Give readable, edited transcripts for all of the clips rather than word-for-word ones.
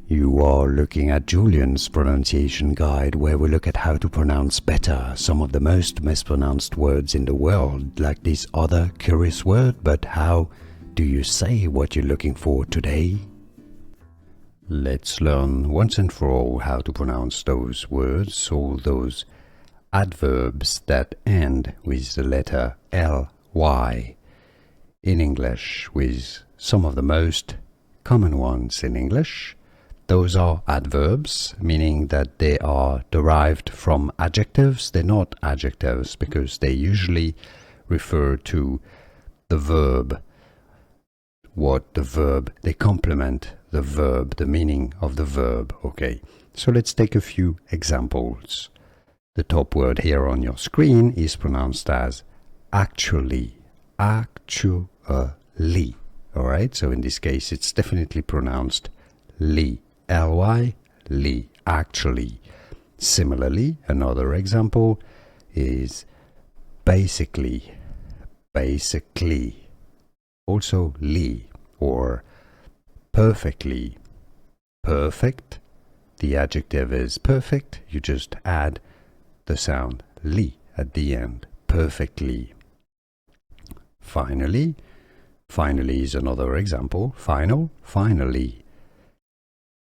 You are looking at Julian's pronunciation guide, where we look at how to pronounce better some of the most mispronounced words in the world, like this other curious word. But how do you say what you're looking for today? Let's learn once and for all how to pronounce those words, all those adverbs that end with the letter ly in English, with some of the most common ones in English. Those are adverbs, meaning that they are derived from adjectives. They're not adjectives because they usually refer to the verb. They complement the verb, the meaning of the verb. Okay, so let's take a few examples. The top word here on your screen is pronounced as actually. Actually. Alright, so in this case it's definitely pronounced ly. Ly, ly, actually. Similarly, another example is basically. Basically. Also ly, or perfectly. Perfect. The adjective is perfect. You just add the sound ly at the end. Perfectly. Finally. Finally is another example. Final. Finally.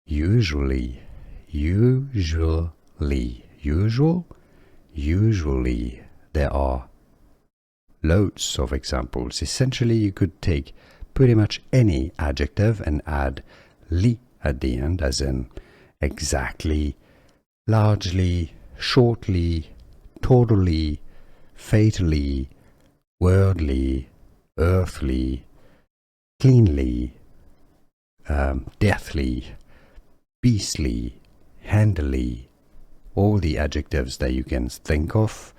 Usually. Usually. Usual. Usually. There are loads of examples. Essentially, you could take pretty much any adjective and add ly at the end, as in exactly, largely, shortly, totally, fatally, worldly, earthly, cleanly, deathly, beastly, handily, all the adjectives that you can think of,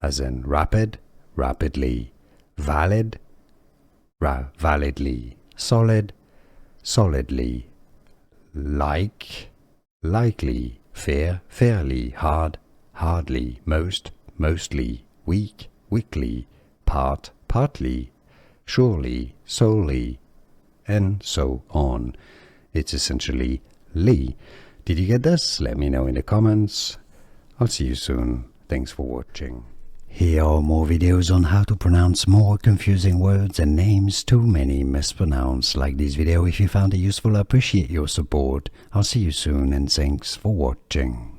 as in rapid, rapidly, valid, validly, solid, solidly, like, likely, fair, fairly, hard, hardly, most, mostly, weak, weakly, part, partly, surely, solely, and so on. It's essentially ly. Did you get this? Let me know in the comments. I'll see you soon. Thanks for watching. Here are more videos on how to pronounce more confusing words and names too many mispronounced. Like this video if you found it useful. I appreciate your support. I'll see you soon and thanks for watching.